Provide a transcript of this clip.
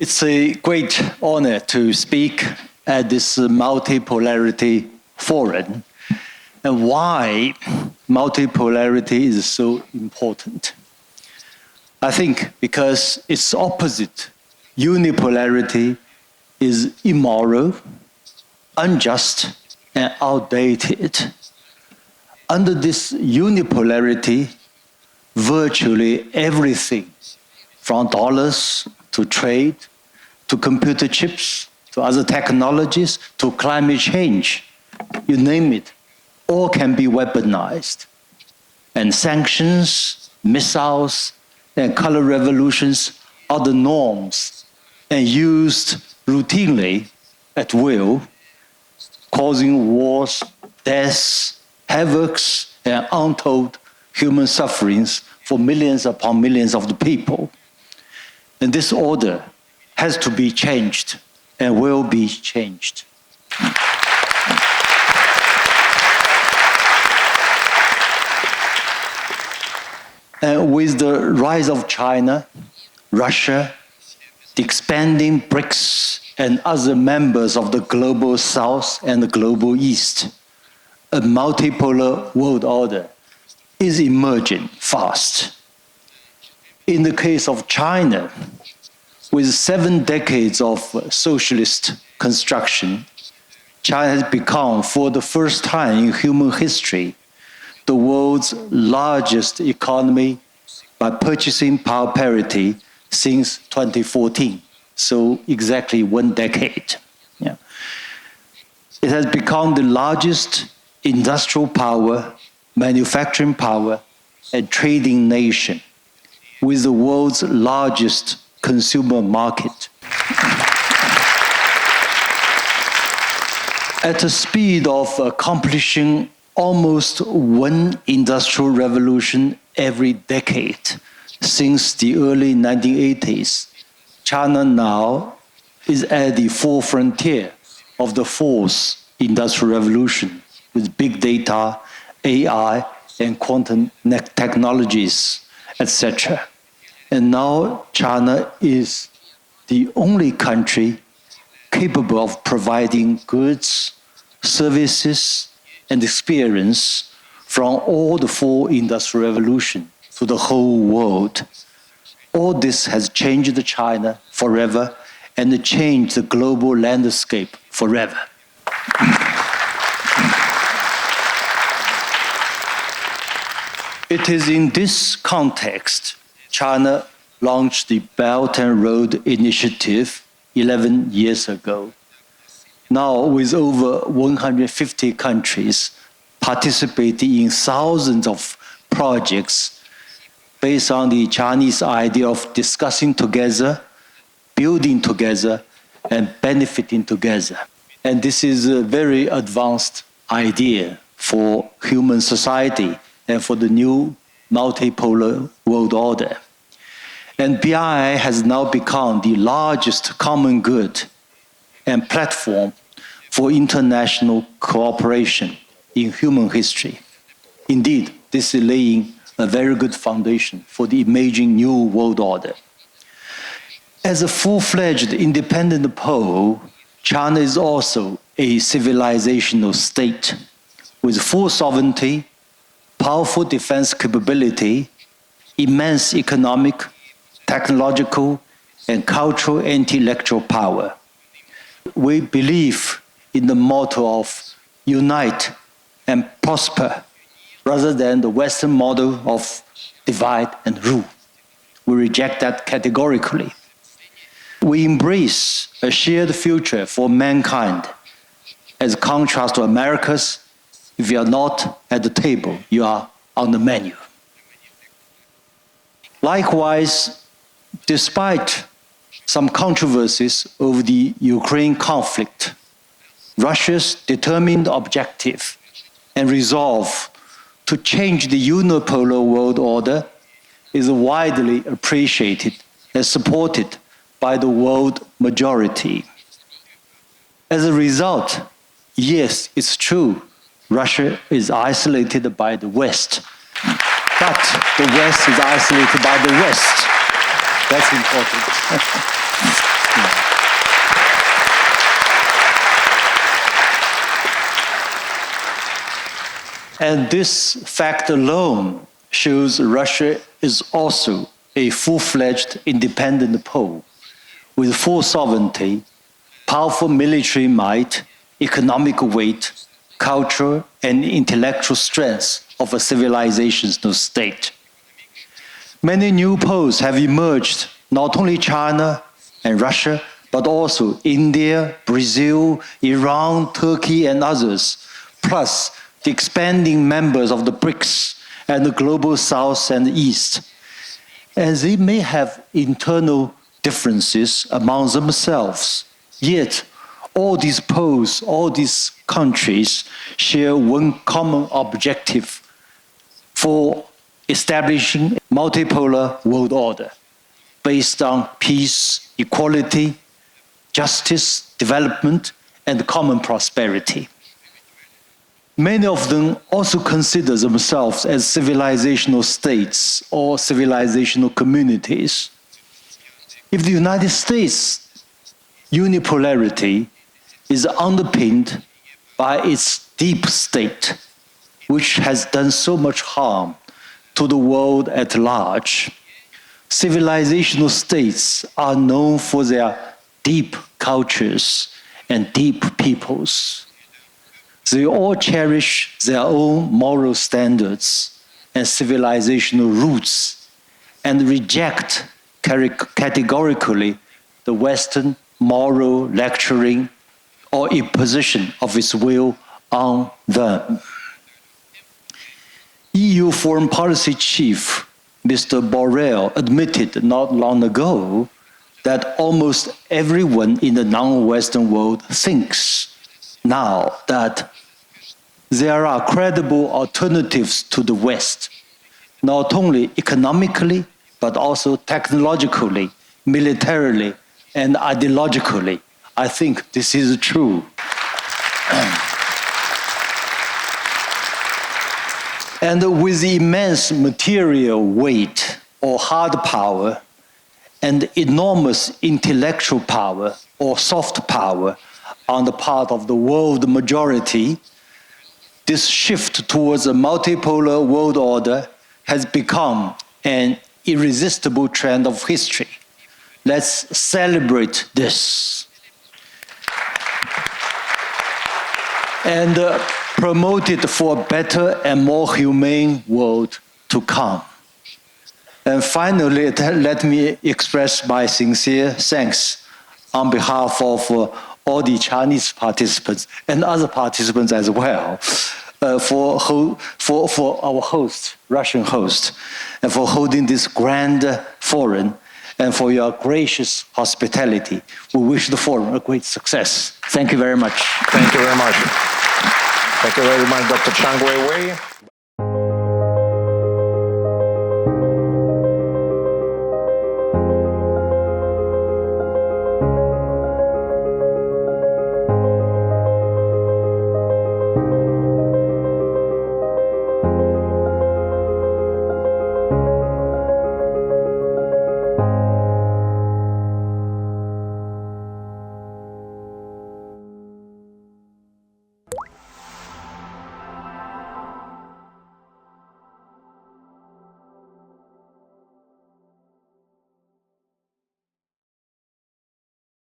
It's a great honor to speak at this multipolarity forum. And why multipolarity is so important? I think because its opposite, unipolarity, is immoral, unjust, and outdated. Under this unipolarity, virtually everything, from dollars to trade, to computer chips, to other technologies, to climate change, you name it, all can be weaponized. And sanctions, missiles, and color revolutions are the norms and used routinely at will, causing wars, deaths, havocs, and untold human sufferings for millions upon millions of the people. And this order has to be changed and will be changed. And with the rise of China, Russia, the expanding BRICS and other members of the global South and the global East, a multipolar world order is emerging fast. In the case of China, with 7 decades of socialist construction, China has become, for the first time in human history, the world's largest economy by purchasing power parity since 2014, so exactly 1 decade. Yeah. It has become the largest industrial power, manufacturing power, and trading nation, with the world's largest consumer market. At a speed of accomplishing almost 1 industrial revolution every decade since the early 1980s, China now is at the forefrontier of the 4th industrial revolution with big data, AI, and quantum technologies, etc. And now China is the only country capable of providing goods, services, and experience from all the 4 industrial revolutions to the whole world. All this has changed China forever and changed the global landscape forever. It is in this context China launched the Belt and Road Initiative 11 years ago. Now, with over 150 countries participating in thousands of projects based on the Chinese idea of discussing together, building together, and benefiting together. And this is a very advanced idea for human society and for the new multipolar world order. And BRI has now become the largest common good and platform for international cooperation in human history. Indeed, this is laying a very good foundation for the emerging new world order. As a full-fledged independent pole, China is also a civilizational state with full sovereignty, powerful defense capability, immense economic, technological, and cultural and intellectual power. We believe in the motto of unite and prosper, rather than the Western model of divide and rule. We reject that categorically. We embrace a shared future for mankind. As contrast to America's, if you are not at the table, you are on the menu. Likewise, despite some controversies over the Ukraine conflict, Russia's determined objective and resolve to change the unipolar world order is widely appreciated and supported by the world majority. As a result, yes, it's true, Russia is isolated by the West, but the West is isolated by the West. That's important. And this fact alone shows Russia is also a full-fledged independent pole with full sovereignty, powerful military might, economic weight, culture, and intellectual strength of a civilizational state. Many new poles have emerged, not only China and Russia, but also India, Brazil, Iran, Turkey, and others, plus the expanding members of the BRICS and the global South and East. And they may have internal differences among themselves, yet all these poles, all these countries share one common objective for establishing a multipolar world order based on peace, equality, justice, development, and common prosperity. Many of them also consider themselves as civilizational states or civilizational communities. If the United States' unipolarity is underpinned by its deep state, which has done so much harm to the world at large, civilizational states are known for their deep cultures and deep peoples. They all cherish their own moral standards and civilizational roots and reject categorically the Western moral lecturing or imposition of its will on them. EU Foreign Policy Chief Mr. Borrell admitted not long ago that almost everyone in the non-Western world thinks now that there are credible alternatives to the West, not only economically, but also technologically, militarily, and ideologically. I think this is true. And with immense material weight or hard power and enormous intellectual power or soft power on the part of the world majority, this shift towards a multipolar world order has become an irresistible trend of history. Let's celebrate this. And promote it for a better and more humane world to come. And finally, let me express my sincere thanks on behalf of all the Chinese participants and other participants as well for our host, Russian host, and for holding this grand forum and for your gracious hospitality. We wish the forum a great success. Thank you very much. Thank you very much. Thank you very much, Dr. Chang Weiwei.